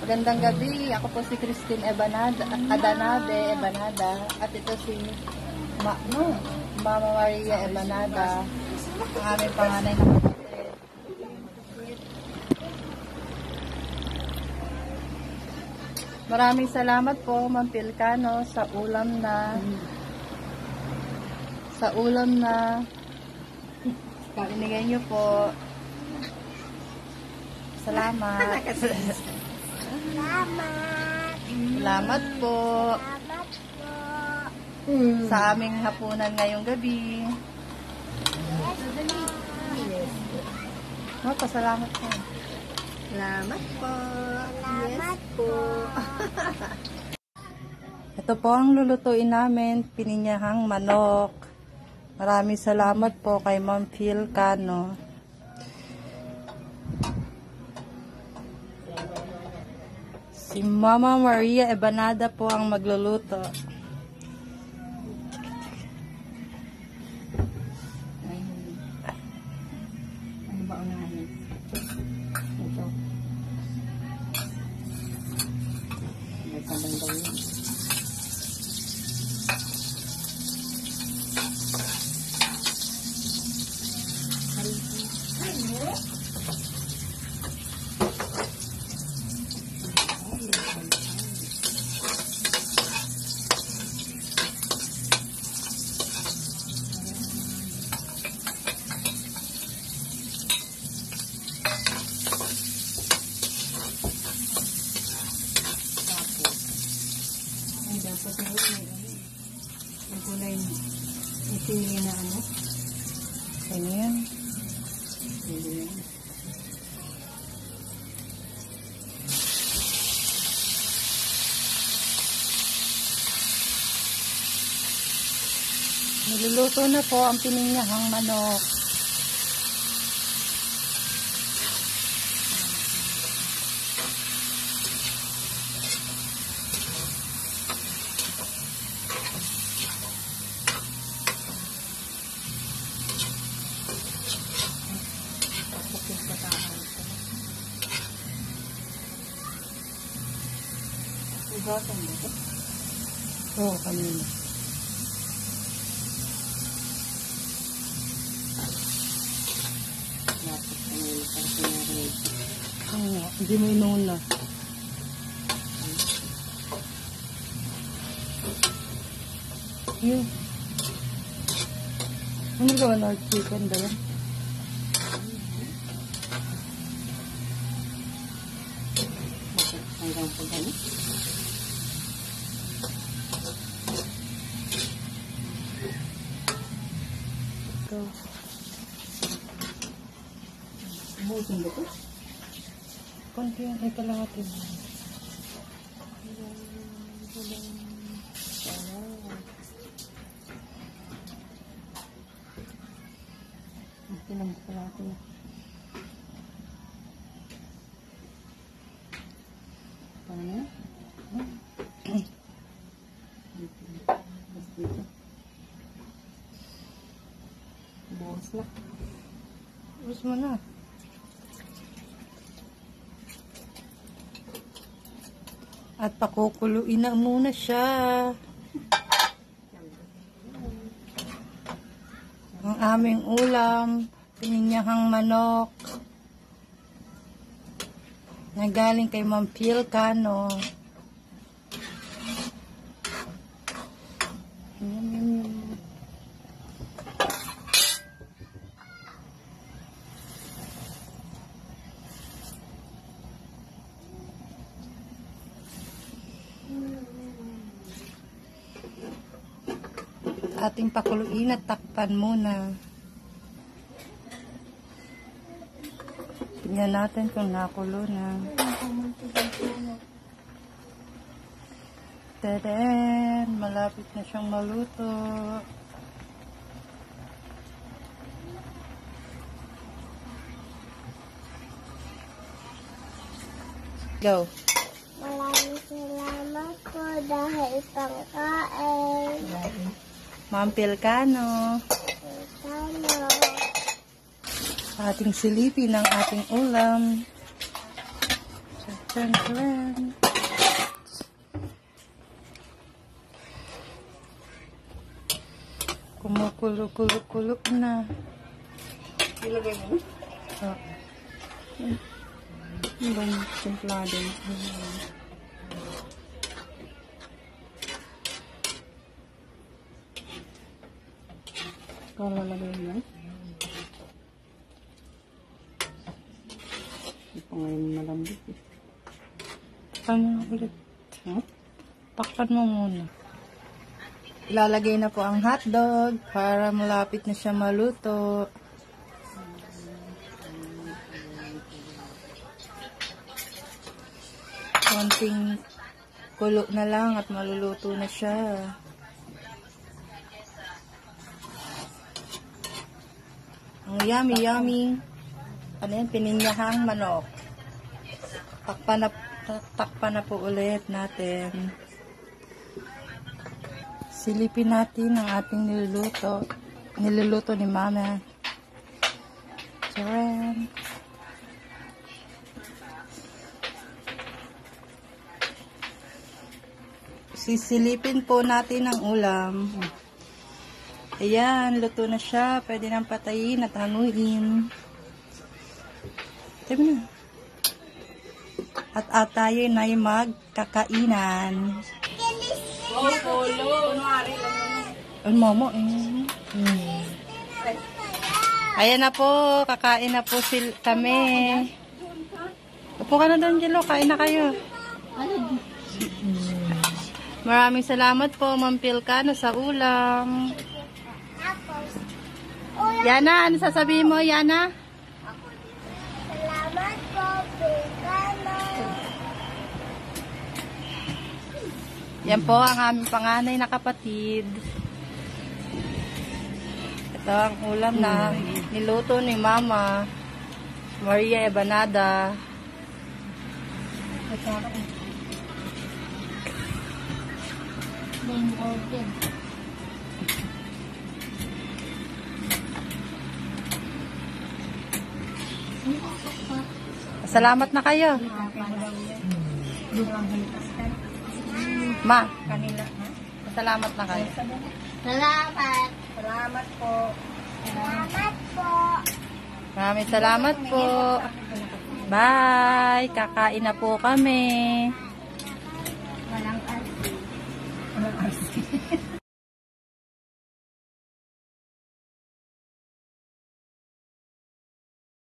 Magandang gabi. Ako po si Christine Ebanada. At ito si Mama Maria Ebanada. Ang aming panganay na kapatid. Maraming salamat po, Ma'am Pilcano, sa ulam na binigay niyo po. Salamat. Salamat po. Sa aming hapunan ngayong gabi. Pasalamat po. Salamat po. Salamat po. Ito po ang lulutuin namin, pininyahang manok. Maraming salamat po kay Ma'am Pilcano. Si Mama Maria Ebanada po ang magluluto. Ano ba unahin? Ito. May sabang yun. Dapat na yung kulay isili na ano. Ganyan. Niluluto na po ang pininyahang manok. Ugasan mo ito? Oo, kanina. Lapit ka na yung parang pinarate. Hindi mo inuna. Yun. Ano gawa na chicken dala? Bakit hanggang po gano'n? Ito. Busin ba ito? Konti yan. Ay, kalahati. Ito lang pala ito na. Paano na? Dito. Bukas na. Ubus mo na. At pakukuluin na muna siya. Ang aming ulam, pininyahang manok. Na galing kay Ma'am Pilcano. Ating pakuluin at takpan muna. Tingnan natin kung nakulo na. Tadaan! Malapit na siyang maluto. Go! Maraming salamat po dahil pangkain. Ma'am Pilcano. Pilcano. Ating silipin ang ating ulam. Chan, chan. Kumukulo-kulo-kulo na. Ilagay mo na. Oh. Ano ba yung templado? Para lalagay mo yan. Hindi pa ngayon malambot eh. Takpan mo ulit. Ha? Takpan mo muna. Ilalagay na po ang hotdog para malapit na siya maluto. Konting kulo na lang at maluluto na siya. Ang yummy, yummy. Ano yan? Pininyahang manok. Takpan na po ulit natin. Silipin natin ang ating niluluto. Niluluto ni Mama. Charan. Sisilipin po natin ang ulam. Ayan, luto na siya. Pwede nang patayin at hanguin. Sabi na. At tayo na yung magkakainan. Ang mama eh. Ayan na po, kakain na po kami. Upo ka na doon, Jello. Kain na kayo. Maraming salamat po, Ma'am Pilcano, sa ulam. Yana, ano sasabihin mo, Yana? Salamat po, Pilcano. Yan po ang aming panganay na kapatid. Ito ang ulam na niluto ni Mama Maria Ebanada. Salamat na kayo. Ma, salamat na kayo. Salamat. Salamat po. Salamat po. Maraming salamat po. Bye. Kakain na po kami.